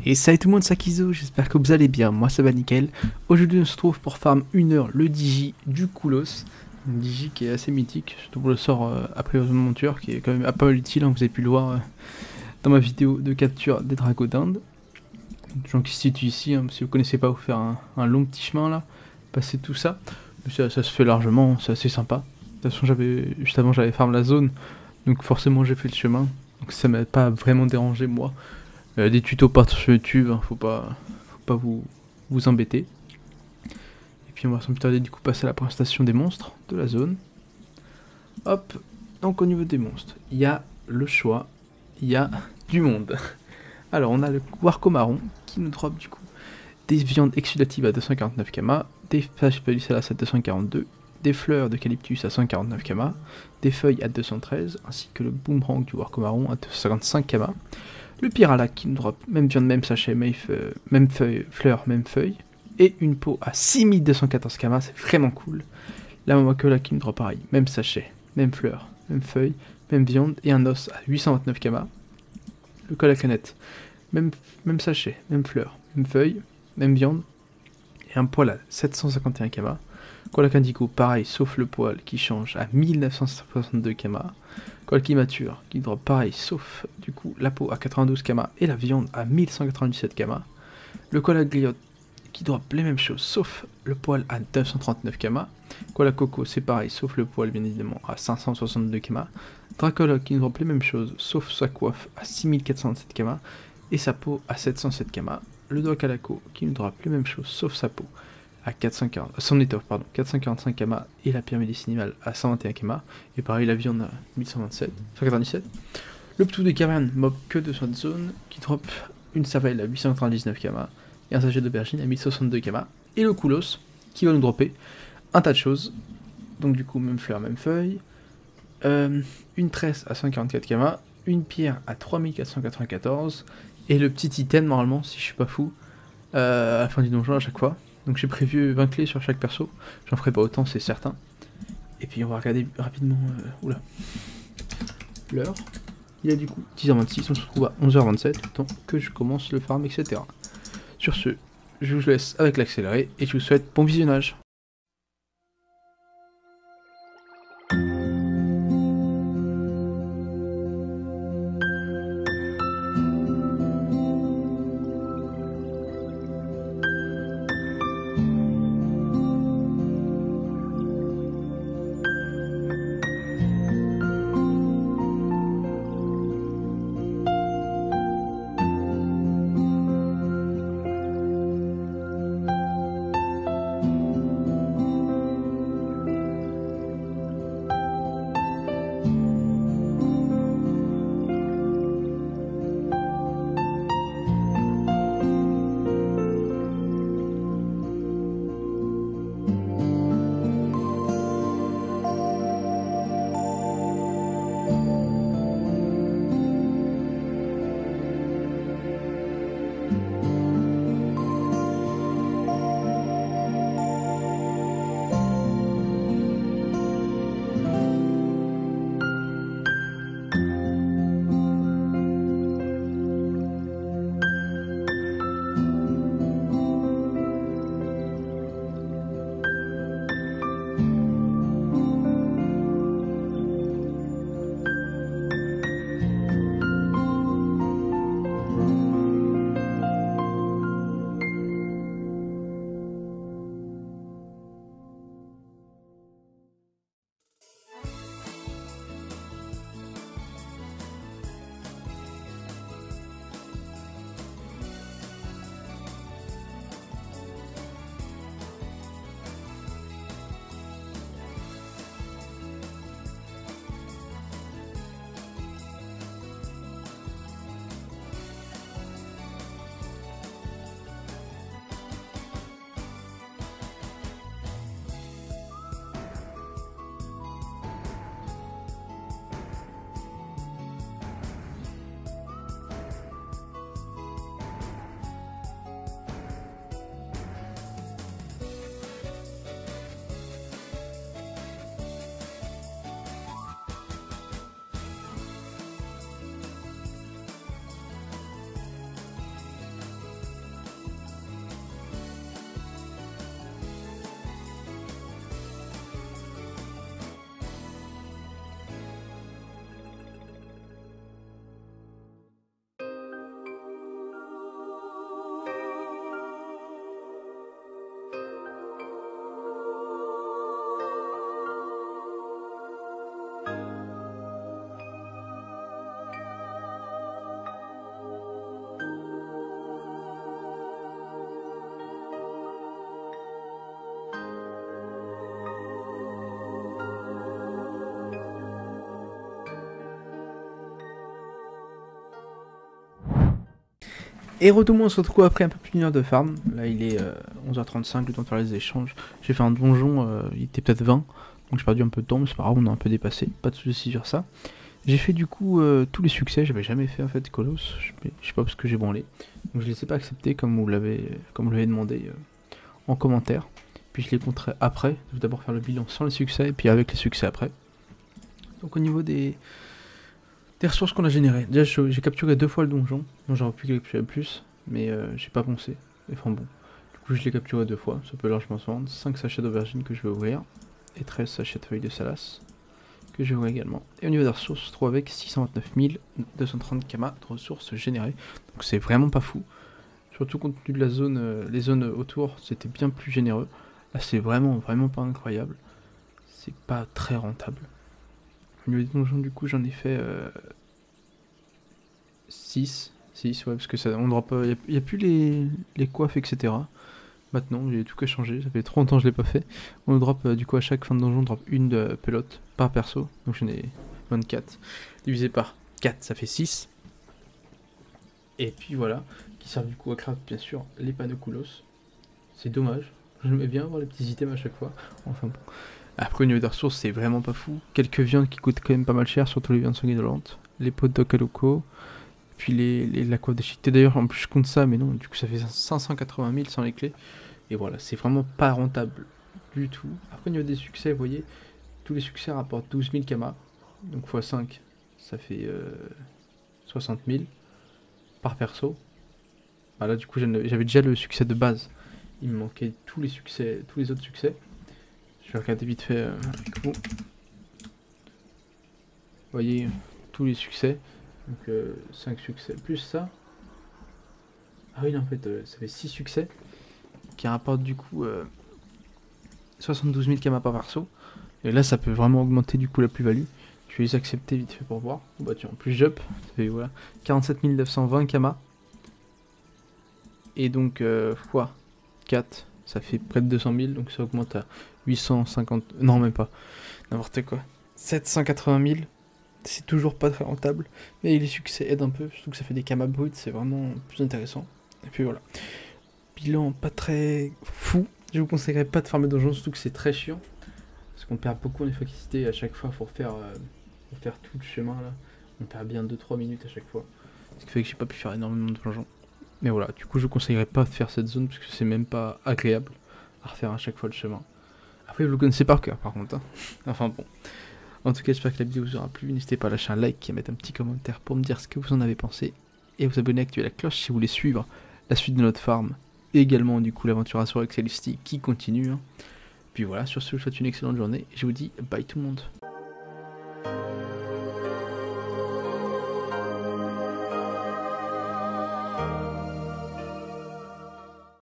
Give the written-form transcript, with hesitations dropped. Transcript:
Et salut tout le monde, c'est Akizo, j'espère que vous allez bien, moi ça va nickel. Aujourd'hui on se retrouve pour farm 1 heure le Digi du Koulos. Un Digi qui est assez mythique, surtout pour le sort après de monture, qui est quand même pas mal utile, hein, vous avez pu le voir dans ma vidéo de capture des dragons d'Inde. Les gens qui se situent ici, hein, si vous connaissez pas, vous faire un long petit chemin là, passer tout ça. Mais ça se fait largement, c'est assez sympa. De toute façon juste avant j'avais farm la zone, donc forcément j'ai fait le chemin, donc ça m'a pas vraiment dérangé moi. Des tutos partout sur YouTube, hein, faut pas vous embêter. Et puis on va sans plus tarder du coup passer à la présentation des monstres de la zone. Hop, donc au niveau des monstres, il y a le choix, il y a du monde. Alors on a le Warco marron qui nous drop du coup des viandes exudatives à 249 kama, des flash pellicelles à 242, des fleurs d'eucalyptus à 149 kama, des feuilles à 213, ainsi que le boomerang du Warco marron à 255 kama. Le Pirala qui nous drop même viande, même sachet, même feuille, fleur, même feuille. Et une peau à 6214 kama, c'est vraiment cool. La Mamakola qui nous drop pareil, même sachet, même fleur, même feuille, même viande et un os à 829 kama. Le col à canette, même sachet, même fleur, même feuille, même viande et un poil à 751 kama. Col à Candico, pareil, sauf le poil qui change à 1962 kama. Col qui mature, qui drop pareil, sauf du coup la peau à 92 kama et la viande à 1197 kama. Le col à gliotte qui drop les mêmes choses, sauf le poil à 939 kama. Col à coco, c'est pareil, sauf le poil bien évidemment à 562 kama. Dracula qui nous drop les mêmes choses, sauf sa coiffe à 6407 kama et sa peau à 707 kama. Le doigt calaco qui nous drop les mêmes choses, sauf sa peau à 445 kama et la pierre médicinale à 121 kama. Et pareil, la viande à 197. Le ptou de caverne mob que de cette zone qui drop une cervelle à 899 kama et un sachet d'aubergine à 1062 kama. Et le Koulos qui va nous dropper un tas de choses. Donc du coup, même fleur, même feuille. Une tresse à 144 kama, une pierre à 3494 et le petit item normalement, si je suis pas fou, à la fin du donjon à chaque fois. Donc j'ai prévu 20 clés sur chaque perso, j'en ferai pas autant c'est certain. Et puis on va regarder rapidement, oula, l'heure. Il est du coup 10h26, on se retrouve à 11h27, le temps que je commence le farm, etc. Sur ce, je vous laisse avec l'accéléré et je vous souhaite bon visionnage. Et retournons, on se retrouve après un peu plus d'une heure de farm. Là il est 11h35, le temps de faire les échanges. J'ai fait un donjon, il était peut-être 20, donc j'ai perdu un peu de temps, mais c'est pas grave, on a un peu dépassé, pas de soucis sur ça. J'ai fait du coup tous les succès, j'avais jamais fait en fait Colosse, je sais pas parce que j'ai branlé. Donc je les ai pas acceptés comme vous l'avez demandé en commentaire. Puis je les compterai après, je vais d'abord faire le bilan sans les succès, et puis avec les succès après. Donc au niveau des ressources qu'on a générées, déjà j'ai capturé 2 fois le donjon, donc j'aurais pu capturer plus, mais j'ai pas pensé. Enfin bon, du coup je l'ai capturé 2 fois, ça peut largement se vendre. 5 sachets d'aubergine que je vais ouvrir, et 13 sachets de feuilles de salas que je vais ouvrir également. Et au niveau des ressources, on se trouve avec 629 230 kamas de ressources générées, donc c'est vraiment pas fou. Surtout compte tenu de la zone, les zones autour, c'était bien plus généreux. Là c'est vraiment pas incroyable, c'est pas très rentable. Au niveau des donjons, du coup, j'en ai fait 6, ouais, parce que ça, on drop, y a plus les coiffes, etc. Maintenant, j'ai tout qu'à changer, ça fait trop longtemps que je l'ai pas fait. On drop, du coup, à chaque fin de donjon, on drop une de pelote par perso, donc j'en ai 24. Divisé par 4, ça fait 6. Et puis voilà, qui servent du coup à craft, bien sûr, les panneaux Koulos. C'est dommage, j'aimais bien avoir les petits items à chaque fois, enfin bon. Après au niveau des ressources c'est vraiment pas fou, quelques viandes qui coûtent quand même pas mal cher, surtout les viandes sanguinolentes, les pots de doc à loco, puis la coiffe déchiquetée d'ailleurs, en plus je compte ça mais non, du coup ça fait 580 000 sans les clés, et voilà, c'est vraiment pas rentable du tout. Après au niveau des succès, vous voyez, tous les succès rapportent 12 000 kamas, donc x 5 ça fait 60 000 par perso. Bah là du coup j'avais déjà le succès de base, il me manquait tous les autres succès. Je vais regarder vite fait avec vous. Vous voyez tous les succès. Donc 5 succès plus ça. Ah oui, non, en fait, ça fait 6 succès. Qui rapportent du coup 72 000 kamas par perso. Et là, ça peut vraiment augmenter du coup la plus-value. Je vais les accepter vite fait pour voir. Oh, bah tiens, en plus jump. Ça fait voilà, 47 920 kamas. Et donc, x 4, ça fait près de 200 000. Donc ça augmente à 850, non même pas, n'importe quoi, 780 000, c'est toujours pas très rentable, mais les succès aident un peu, surtout que ça fait des kamas bruts, c'est vraiment plus intéressant. Et puis voilà, bilan pas très fou, je vous conseillerais pas de farmer donjon, surtout que c'est très chiant, parce qu'on perd beaucoup en efficacité à chaque fois pour faire tout le chemin là, on perd bien 2-3 minutes à chaque fois, ce qui fait que j'ai pas pu faire énormément de donjons. Mais voilà, du coup je vous conseillerais pas de faire cette zone, parce que c'est même pas agréable à refaire à chaque fois le chemin. Après, vous le connaissez par cœur, par contre. Hein. Enfin bon. En tout cas, j'espère que la vidéo vous aura plu. N'hésitez pas à lâcher un like et à mettre un petit commentaire pour me dire ce que vous en avez pensé. Et à vous abonner, à activer la cloche si vous voulez suivre la suite de notre farm. Et également, du coup, l'aventure à Excellisti qui continue. Hein. Puis voilà, sur ce, je vous souhaite une excellente journée. Et je vous dis bye tout le monde.